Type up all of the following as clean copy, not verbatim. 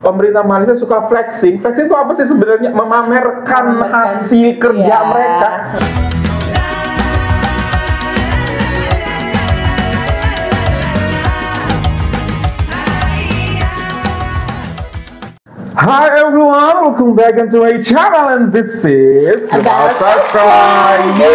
Pemerintah Malaysia suka flexing. Flexing itu apa sih sebenarnya? Memamerkan hasil kerja mereka. Hi everyone, welcome back into my channel and this is Bahasa Saya.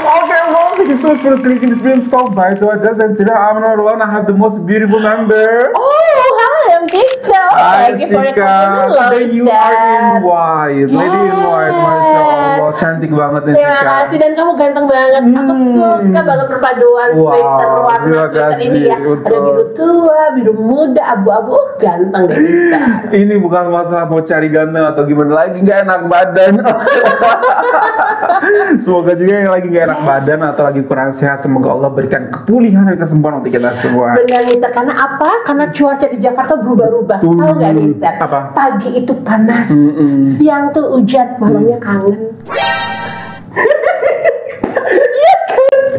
Okay everyone, thank you so much for clicking this video. Stop by to adjust, and today I'm not alone. I have the most beautiful member. Oh, hi, I'm Tika. Hi, Thank you for the Tika. compliment. Today you are in white, lady in white. Masya Allah, cantik banget nih Terima Tika. kasih, dan kamu ganteng banget. Aku suka banget perpaduan sweater warna terima sweater kasih, ini ya. betul. Ada biru tua, biru muda, abu-abu. Ganteng deh, Tika. Ini bukan masalah mau cari ganteng atau gimana lagi, nggak enak badan. Semoga juga yang lagi nggak enak badan atau lagi kurang sehat, semoga Allah berikan kepulihan dan kesembuhan untuk kita semua. Benar, Mister. Karena apa? Karena cuaca di Jakarta berubah-ubah. Tahu nggak, Mister? Apa? Pagi itu panas, siang tuh hujan, malamnya kangen.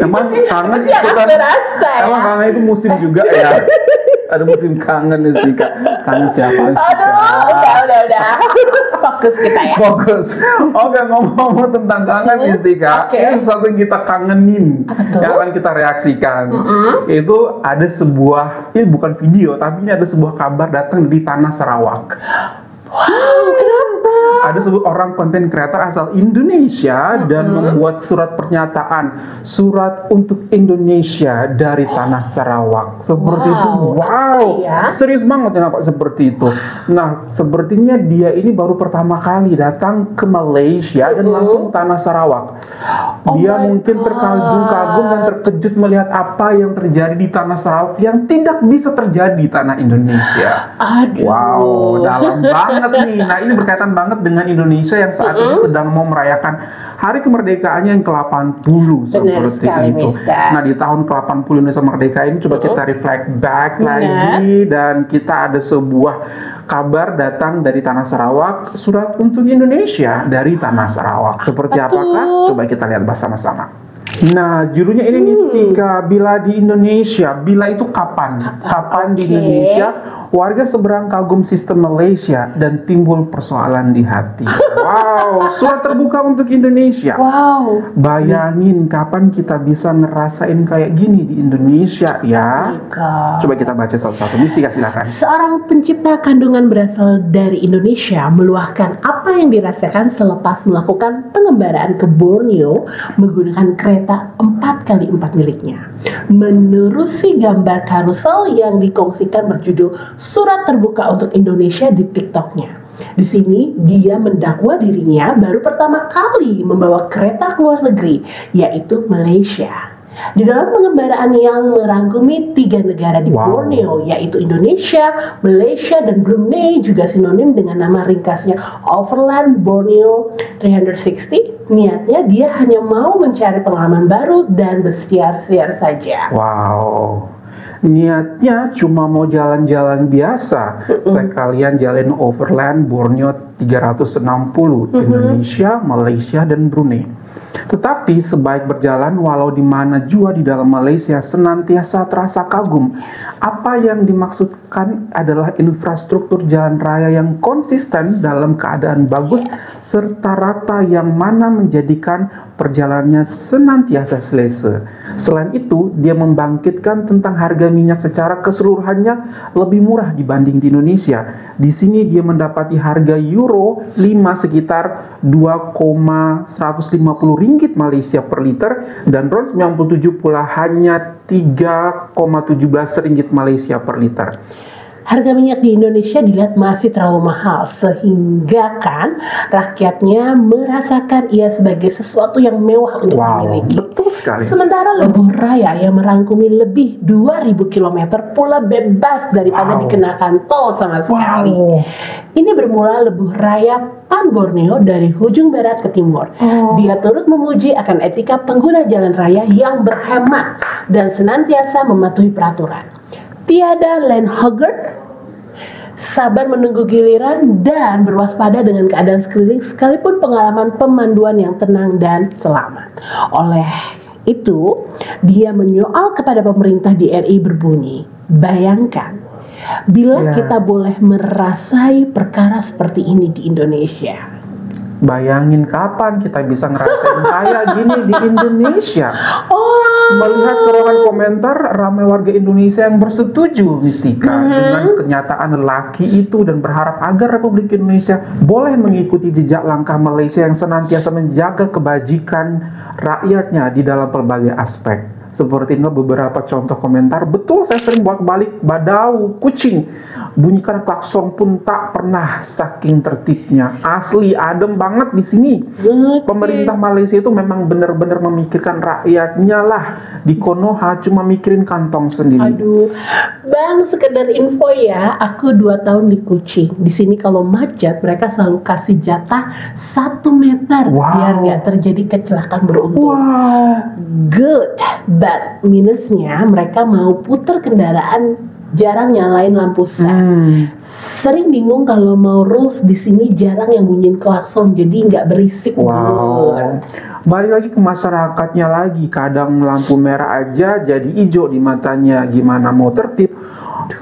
Emang kangen Pasti akan berasa ya. Emang kangen itu musim juga ya. Ada musim kangen nih sih Kak. Kangen siapa? Aduh, udah. Fokus kita ya. Fokus. Oke, ngomong-ngomong tentang kangen nih Kak. Ini sesuatu yang kita kangenin. Yang akan kita reaksikan. Itu ada sebuah, ini bukan video, tapi ini ada sebuah kabar datang di Tanah Sarawak. Wow, kenapa? Ada sebuah orang konten kreator asal Indonesia dan membuat surat pernyataan, surat untuk Indonesia dari Tanah Sarawak. Seperti itu. Wow. Ya? Serius banget ya Pak, seperti itu. Nah, sepertinya dia ini baru pertama kali datang ke Malaysia dan langsung Tanah Sarawak. Dia mungkin terkagum-kagum dan terkejut melihat apa yang terjadi di Tanah Sarawak yang tidak bisa terjadi di tanah Indonesia. Aduh. Wow, dalam banget nih. Nah, ini berkaitan banget dengan Indonesia yang saat ini sedang mau merayakan hari kemerdekaannya yang ke-80. Benar sekali, itu. Mister. Nah, di tahun ke-80 Indonesia merdeka ini coba kita reflect back lagi, dan kita ada sebuah kabar datang dari Tanah Sarawak, surat untuk Indonesia dari Tanah Sarawak. Seperti apakah? Coba kita lihat bersama-sama. Nah, judulnya ini Mistika, bila di Indonesia, bila itu kapan? Kapan di Indonesia? Warga seberang kagum sistem Malaysia dan timbul persoalan di hati. Wow, surat terbuka untuk Indonesia. Wow. Bayangin kapan kita bisa ngerasain kayak gini di Indonesia ya. Coba kita baca satu-satu. Mistika, silakan. Seorang pencipta kandungan berasal dari Indonesia meluahkan apa yang dirasakan selepas melakukan pengembaraan ke Borneo menggunakan kereta 4x4 miliknya. Menerusi gambar karusel yang dikongsikan berjudul Surat Terbuka untuk Indonesia di TikToknya. Di sini dia mendakwa dirinya baru pertama kali membawa kereta ke luar negeri, yaitu Malaysia. Di dalam pengembaraan yang merangkumi 3 negara di Borneo, yaitu Indonesia, Malaysia, dan Brunei, juga sinonim dengan nama ringkasnya Overland Borneo 360. Niatnya dia hanya mau mencari pengalaman baru dan bersiar-siar saja. Wow. Niatnya cuma mau jalan-jalan biasa, sekalian jalan Overland Borneo 360, Indonesia, Malaysia, dan Brunei. Tetapi sebaik berjalan, walau di mana jua di dalam Malaysia senantiasa terasa kagum. Apa yang dimaksudkan adalah infrastruktur jalan raya yang konsisten dalam keadaan bagus serta rata, yang mana menjadikan perjalanannya senantiasa selesa. Selain itu, dia membangkitkan tentang harga minyak secara keseluruhannya lebih murah dibanding di Indonesia. Di sini dia mendapati harga euro 5 sekitar 2,150 ringgit Malaysia per liter, dan RON 97 pula hanya 3,17 ringgit Malaysia per liter. Harga minyak di Indonesia dilihat masih terlalu mahal, sehingga kan rakyatnya merasakan ia sebagai sesuatu yang mewah untuk dimiliki. Betul sekali. Sementara Lebuh Raya yang merangkumi lebih 2000 km pula bebas daripada dikenakan tol sama sekali. Ini bermula Lebuh Raya Pan Borneo dari ujung barat ke timur. Dia turut memuji akan etika pengguna jalan raya yang berhemat dan senantiasa mematuhi peraturan. Tiada land hogger, sabar menunggu giliran, dan berwaspada dengan keadaan sekeliling sekalipun pengalaman pemanduan yang tenang dan selamat. Oleh itu, dia menyoal kepada pemerintah di RI berbunyi, Bayangkan, bila kita boleh merasai perkara seperti ini di Indonesia. Bayangin kapan kita bisa ngerasain kayak gini di Indonesia. Melihat kolom komentar ramai warga Indonesia yang bersetuju Mistika dengan kenyataan lelaki itu dan berharap agar Republik Indonesia boleh mengikuti jejak langkah Malaysia yang senantiasa menjaga kebajikan rakyatnya di dalam berbagai aspek. Seperti ini beberapa contoh komentar. Betul, saya sering bolak-balik badau, kucing. Bunyikan klakson pun tak pernah, saking tertibnya. Asli adem banget di sini. Pemerintah Malaysia itu memang benar-benar memikirkan rakyatnya lah. Di Konoha cuma mikirin kantong sendiri. Aduh, Bang, sekedar info ya, aku 2 tahun di Kuching. Di sini kalau macet, mereka selalu kasih jatah 1 meter biar nggak terjadi kecelakaan beruntun. Good, but minusnya mereka mau putar kendaraan jarang nyalain lampu set. Sering bingung kalau mau rules di sini jarang yang bunyiin klakson, jadi nggak berisik. Balik lagi ke masyarakatnya lagi, kadang lampu merah aja jadi hijau di matanya. Gimana mau tertib?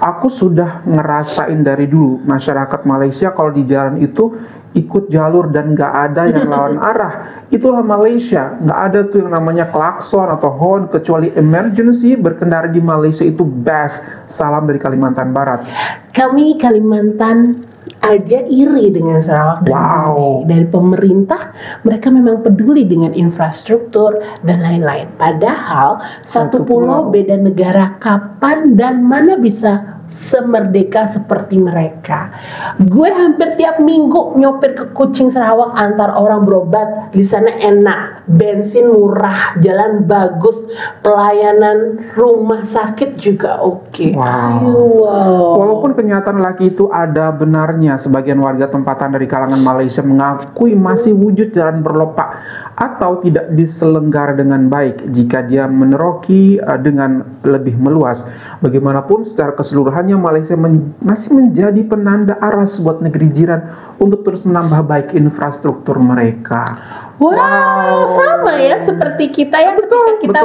Aku sudah ngerasain dari dulu masyarakat Malaysia kalau di jalan itu ikut jalur dan nggak ada yang lawan arah. Itulah Malaysia, nggak ada tuh yang namanya klakson atau horn kecuali emergency. Berkendara di Malaysia itu best. Salam dari Kalimantan Barat. Kami Kalimantan aja iri dengan Sarawak dan Brunei. Dari pemerintah mereka memang peduli dengan infrastruktur dan lain-lain. Padahal satu pulau beda negara, kapan dan mana bisa semerdeka seperti mereka. Gue hampir tiap minggu nyopir ke Kuching Sarawak antar orang berobat. Di sana enak, bensin murah, jalan bagus, pelayanan rumah sakit juga oke. Walaupun kenyataan laki itu ada benarnya, sebagian warga tempatan dari kalangan Malaysia mengakui masih wujud jalan berlopak atau tidak diselenggara dengan baik jika dia meneroki dengan lebih meluas. Bagaimanapun secara keseluruhannya Malaysia masih menjadi penanda aras buat negeri jiran untuk terus menambah baik infrastruktur mereka. Sama ya seperti kita ya, ketika kita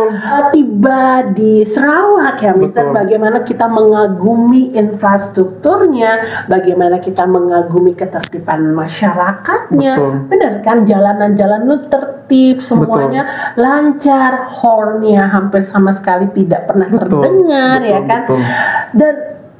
tiba di Sarawak ya Mister, bagaimana kita mengagumi infrastrukturnya, bagaimana kita mengagumi ketertiban masyarakatnya. Benar kan, jalanan-jalan lu tertib, semuanya lancar, hornnya hampir sama sekali tidak pernah terdengar ya kan. Dan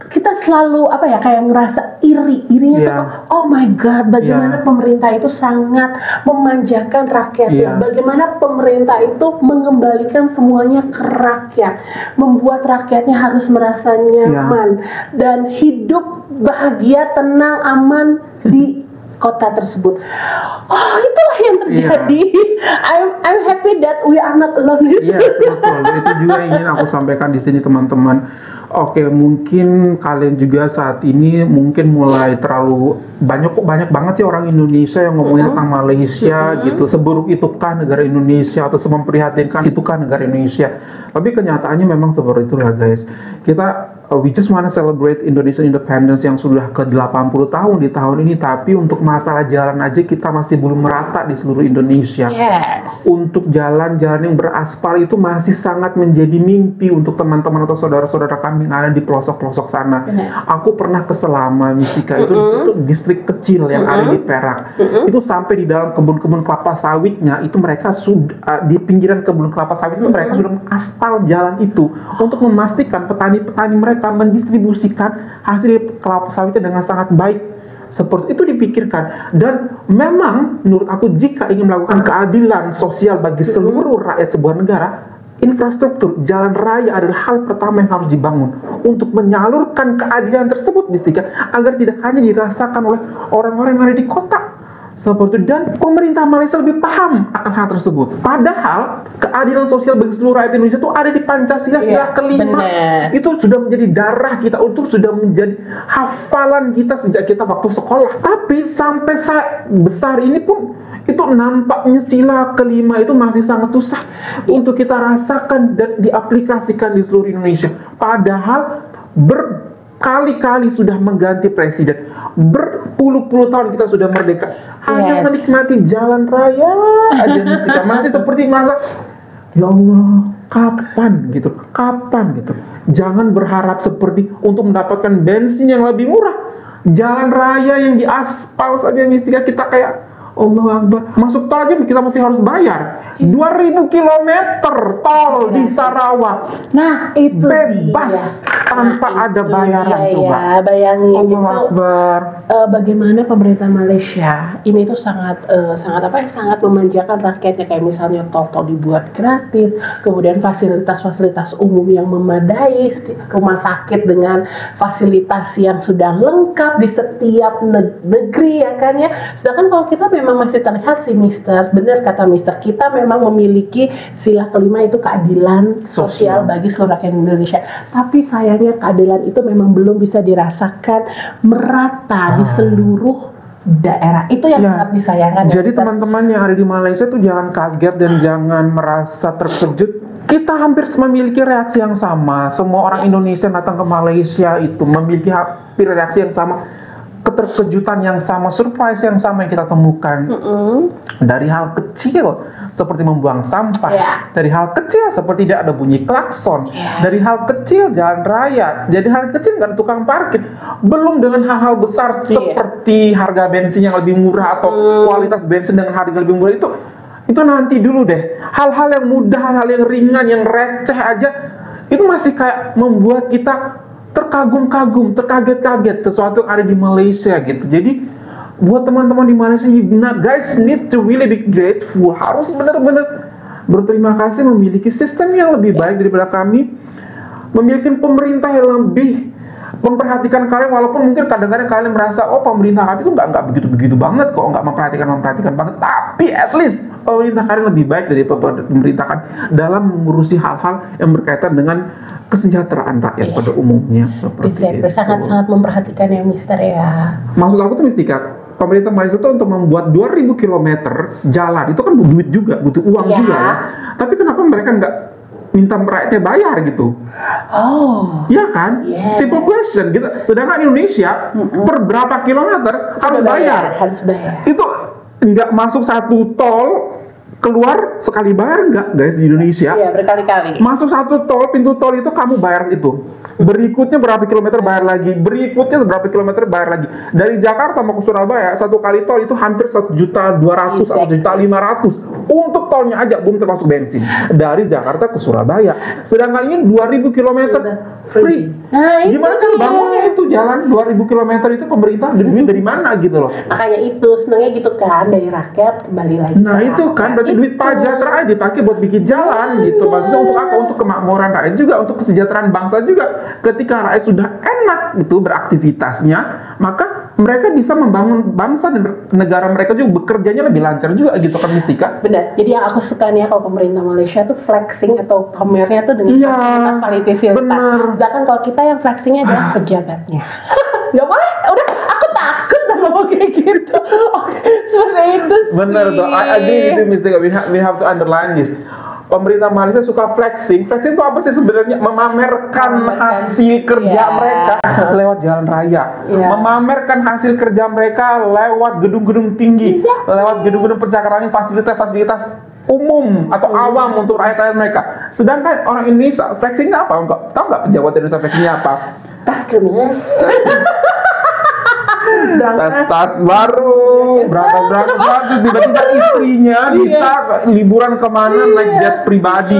kita selalu kayak ngerasa irinya tuh, oh my god, bagaimana pemerintah itu sangat memanjakan rakyatnya, bagaimana pemerintah itu mengembalikan semuanya ke rakyat, membuat rakyatnya harus merasa nyaman dan hidup bahagia, tenang, aman di kota tersebut. Itulah yang terjadi. I'm happy that we are not alone. Betul. Itu juga ingin aku sampaikan di sini teman-teman. Oke, mungkin kalian juga saat ini mungkin mulai terlalu banyak banget sih orang Indonesia yang ngomongin tentang Malaysia gitu. Seburuk itukah negara Indonesia atau sememprihatinkan itukah negara Indonesia? Tapi kenyataannya memang seperti itulah guys. We just wanna celebrate Indonesian independence yang sudah ke 80 tahun di tahun ini, tapi untuk masalah jalan aja kita masih belum merata di seluruh Indonesia. Untuk jalan-jalan yang beraspal itu masih sangat menjadi mimpi untuk teman-teman atau saudara-saudara kami yang ada di pelosok-pelosok sana. Aku pernah ke Selama, Mistika, itu distrik kecil yang ada di Perak. Itu sampai di dalam kebun-kebun kelapa sawitnya, itu mereka sudah di pinggiran kebun kelapa sawit itu mereka sudah mengaspal jalan itu untuk memastikan petani-petani mereka mendistribusikan hasil kelapa sawitnya dengan sangat baik. Seperti itu dipikirkan. Dan memang menurut aku jika ingin melakukan keadilan sosial bagi seluruh rakyat sebuah negara, infrastruktur jalan raya adalah hal pertama yang harus dibangun untuk menyalurkan keadilan tersebut agar tidak hanya dirasakan oleh orang-orang yang ada di kota. Seperti itu, dan pemerintah Malaysia lebih paham akan hal tersebut. Padahal keadilan sosial bagi seluruh rakyat Indonesia itu ada di Pancasila sila kelima. Itu sudah menjadi darah kita, untuk sudah menjadi hafalan kita sejak kita waktu sekolah. Tapi sampai saat besar ini pun itu nampaknya sila kelima itu masih sangat susah untuk kita rasakan dan diaplikasikan di seluruh Indonesia. Padahal berkali-kali sudah mengganti presiden, berpuluh-puluh tahun kita sudah merdeka, hanya menikmati jalan raya aja Mistika. Masih seperti masa, ya Allah, kapan gitu, kapan gitu. Jangan berharap seperti untuk mendapatkan bensin yang lebih murah. Jalan raya yang diaspal saja Mistika kita kayak Allah Akbar. Masuk tol aja kita masih harus bayar 2000 km tol di Sarawak. Nah, itu bebas dia. tanpa ada bayaran coba. Ya, bayangin Allah itu Akbar. bagaimana pemerintah Malaysia ini tuh sangat sangat memanjakan rakyatnya, kayak misalnya tol-tol dibuat gratis, kemudian fasilitas-fasilitas umum yang memadai, rumah sakit dengan fasilitas yang sudah lengkap di setiap negeri ya kan ya. Sedangkan kalau kita memang masih terlihat sih Mister, benar kata Mister, kita memang memiliki sila kelima itu keadilan sosial bagi seluruh rakyat Indonesia. Tapi sayangnya keadilan itu memang belum bisa dirasakan merata di seluruh daerah. Itu yang sangat disayangkan. Jadi teman-teman yang ada di Malaysia tuh jangan kaget dan jangan merasa terkejut. Kita hampir memiliki reaksi yang sama. Semua orang Indonesia datang ke Malaysia itu memiliki hampir reaksi yang sama. Keterkejutan yang sama, surprise yang sama yang kita temukan. Dari hal kecil seperti membuang sampah, dari hal kecil seperti tidak ada bunyi klakson, dari hal kecil jalan raya, jadi hal kecil nggak ada tukang parkir, belum dengan hal-hal besar seperti harga bensin yang lebih murah atau kualitas bensin dengan harga lebih murah itu nanti dulu deh. Hal-hal yang mudah, hal-hal yang ringan, yang receh aja itu masih kayak membuat kita terkagum-kagum, terkaget-kaget sesuatu yang ada di Malaysia gitu. Jadi buat teman-teman di Malaysia, guys need to really be grateful. Harus benar-benar berterima kasih memiliki sistem yang lebih baik daripada kami, memiliki pemerintah yang lebih memperhatikan kalian, walaupun mungkin kadang-kadang kalian merasa oh pemerintah kami itu nggak begitu-begitu banget kok, nggak memperhatikan banget, tapi at least pemerintah kalian lebih baik dari pemerintah kan dalam mengurusi hal-hal yang berkaitan dengan kesejahteraan rakyat pada umumnya seperti itu. Sangat-sangat memperhatikan ya Mister ya. Maksud aku tuh Mistika, pemerintah Malaysia itu untuk membuat 2000 km jalan itu kan butuh duit juga, butuh uang juga ya. Tapi kenapa mereka nggak minta rakyatnya bayar gitu? Iya kan? Simple question gitu. Sedangkan Indonesia per berapa kilometer harus bayar. Itu nggak masuk satu tol keluar sekali bayar nggak guys di Indonesia? Iya, berkali-kali. Masuk satu tol, pintu tol itu kamu bayar itu. Berikutnya berapa kilometer bayar lagi. Berikutnya berapa kilometer bayar lagi. Dari Jakarta mau ke Surabaya, satu kali tol itu hampir 1.200.000, 1.500.000. Untuk tolnya aja, belum termasuk bensin. Dari Jakarta ke Surabaya. Sedangkan ini 2.000 kilometer free. Gimana cara bangunnya itu jalan 2.000 kilometer itu pemerintah duit dari mana gitu loh. Makanya itu senangnya gitu kan, dari rakyat kembali lagi. Nah itu kan berarti duit pajak terakhir dipakai buat bikin jalan gitu. Maksudnya untuk apa? Untuk kemakmuran rakyat juga, untuk kesejahteraan bangsa juga. Ketika rakyat sudah enak gitu beraktivitasnya, maka mereka bisa membangun bangsa dan negara mereka juga bekerjanya lebih lancar juga gitu kan Mistika. Benar. Jadi yang aku suka nih kalau pemerintah Malaysia tuh flexing atau pamernya tuh dengan fasilitas. Sedangkan kalau kita yang flexingnya adalah pejabatnya. Gak boleh, udah aku takut sama kayak gitu. Oke, seperti itu sih. Bener tuh, I agree with you Mistika. We have to underline this. Pemerintah Malaysia suka flexing. Flexing itu apa sih sebenarnya? Memamerkan hasil kerja mereka lewat jalan raya. Memamerkan hasil kerja mereka lewat gedung-gedung tinggi, lewat gedung-gedung percakapan, fasilitas-fasilitas umum atau awam untuk rakyat-rakyat mereka. Sedangkan orang Indonesia flexingnya apa? Tahu nggak pejabat Indonesia flexingnya apa? Tas krimis. Tas baru, berangkat tiba-tiba istrinya bisa liburan kemana naik jet pribadi.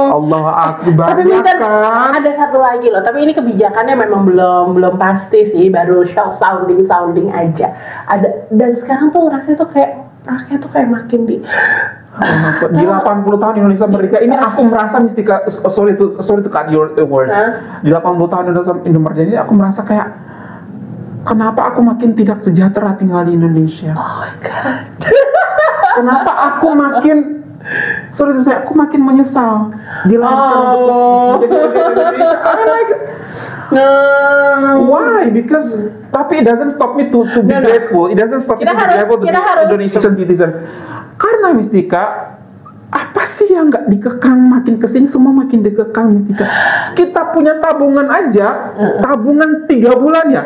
Allah Akbar. Tapi kan ada satu lagi loh, tapi ini kebijakannya memang belum pasti sih, baru sounding aja. Ada, dan sekarang tuh rasanya tuh kayak rakyat tuh kayak makin di 80 tahun Indonesia merdeka ini aku merasa Mistika, sorry to cut your word. Di 80 tahun Indonesia merdeka ini aku merasa kayak kenapa aku makin tidak sejahtera tinggal di Indonesia? Oh my god. Kenapa aku makin aku makin menyesal dilahirkan untuk menjadi Indonesia. Why? Because tapi it doesn't stop me to be grateful. It doesn't stop me to be grateful to be Indonesian citizen. Karena Mistika, apa sih yang nggak dikekang, makin kesini semua makin dikekang Mistika. Kita punya tabungan aja, tabungan 3 bulan ya,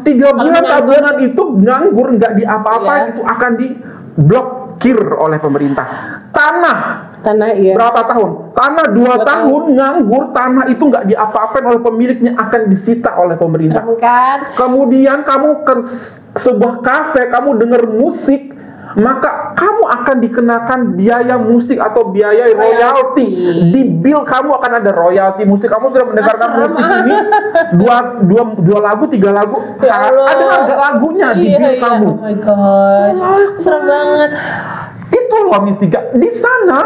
3 bulan tabungan itu nganggur, nggak diapa-apa, itu akan diblokir oleh pemerintah. Tanah Tanah iya. Berapa tahun? Tanah 2 tahun nganggur, tanah itu nggak diapa-apain oleh pemiliknya, akan disita oleh pemerintah. Serem kan? Kemudian kamu ke sebuah kafe, kamu dengar musik, maka kamu akan dikenakan biaya musik atau biaya royalti. Di bill kamu akan ada royalti musik. Kamu sudah mendengarkan musik ini dua lagu, 3 lagu, ada harga lagunya di bill kamu. Oh my gosh, serem banget. Itu loh Mistika. Di sana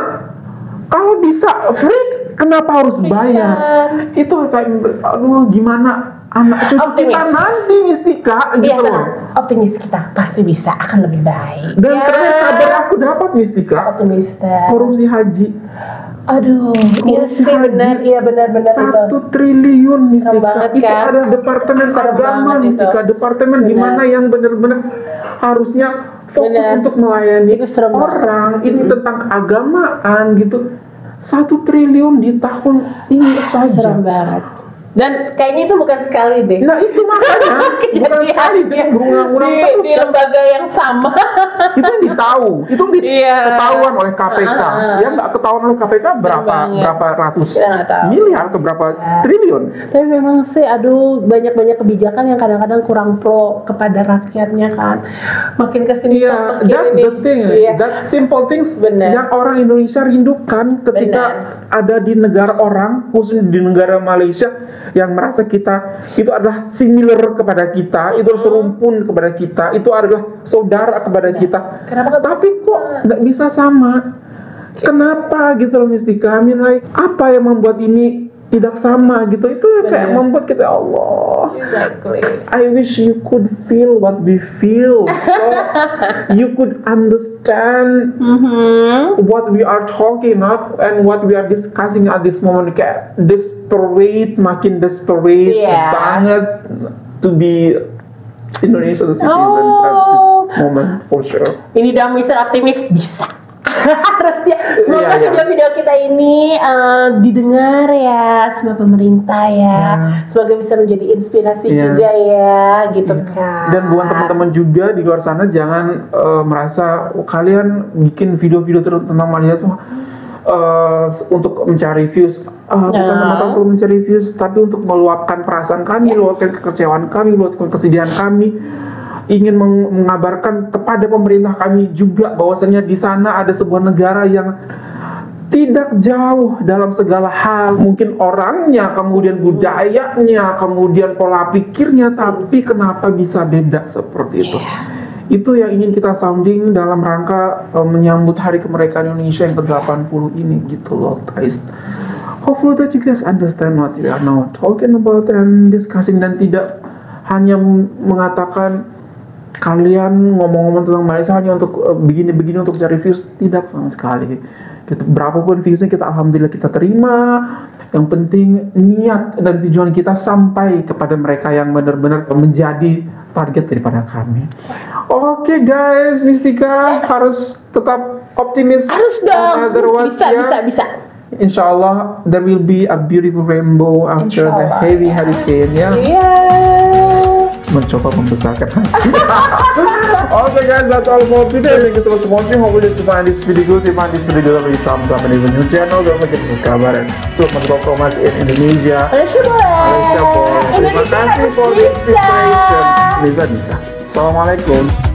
kalau bisa free, kenapa harus bayar? Itu kayak, aduh gimana anak cucu kita nanti Mistika gitu loh. Optimis kita pasti bisa, akan lebih baik. Dan ternyata kabar aku dapat Mistika, korupsi haji. Aduh, iya sih benar, iya benar-benar itu. 1 triliun Mistika. Itu kan? ada departemen agama Mistika, departemen di mana yang benar-benar harusnya fokus untuk melayani orang. Ini tentang keagamaan gitu. 1 triliun di tahun ini saja. Serem banget. Dan kayaknya itu bukan sekali deh. Nah itu makanya bukan sekali deh, berulang-ulang terus di lembaga yang sama. Itu ditahu, itu ketahuan oleh KPK. Ya nggak ketahuan oleh KPK berapa ratus miliar atau berapa triliun. Tapi memang sih, aduh, banyak kebijakan yang kadang-kadang kurang pro kepada rakyatnya kan. Makin kesini that's the thing. That simple things yang orang Indonesia rindukan ketika ada di negara orang, khususnya di negara Malaysia, yang merasa kita itu adalah similar kepada kita, itu serumpun kepada kita, itu adalah saudara kepada kita. Kenapa? Tapi kok nggak bisa sama? Kenapa gitu loh Mistika? I mean, like, apa yang membuat ini tidak sama gitu? Itu kayak membuat kita, Allah. Exactly. I wish you could feel what we feel, so you could understand what we are talking about and what we are discussing at this moment. Kayak makin desperate banget to be Indonesian citizens at this moment for sure. Ini dong Mr. Optimis bisa. Harusnya semoga video-video kita ini didengar ya sama pemerintah ya. Semoga bisa menjadi inspirasi juga ya, gitu kan. Dan buat teman-teman juga di luar sana, jangan merasa kalian bikin video-video tentang Malaysia tuh untuk mencari views. Bukan semata untuk mencari views, tapi untuk meluapkan perasaan kami, meluapkan kekecewaan kami, meluapkan kesedihan kami. Ingin mengabarkan kepada pemerintah kami juga bahwasanya di sana ada sebuah negara yang tidak jauh dalam segala hal, mungkin orangnya, kemudian budayanya, kemudian pola pikirnya, tapi kenapa bisa beda seperti itu? Itu yang ingin kita sounding dalam rangka menyambut Hari Kemerdekaan Indonesia yang ke-80 ini gitu loh guys. Hopefully that you guys understand what we are now talking about and discussing, dan tidak hanya mengatakan kalian ngomong-ngomong tentang Malaysia hanya untuk begini-begini untuk cari views. Tidak sama sekali. Berapapun viewsnya kita alhamdulillah kita terima. Yang penting niat dan tujuan kita sampai kepada mereka yang benar-benar menjadi target daripada kami. Oke guys, Mistika harus tetap optimis. Harus dong. Bisa. Insyaallah there will be a beautiful rainbow after the heavy hurricane ya. Mencoba membesarkan hati. Okay guys, that's all for today. Thank you so much for watching. Hopefully you find this video good. If you find this video good, please thumbs up and even new channel. Don't forget to subscribe and support Promas in Indonesia. Malaysia boy. Terima kasih for the inspiration. Bisa. Assalamualaikum.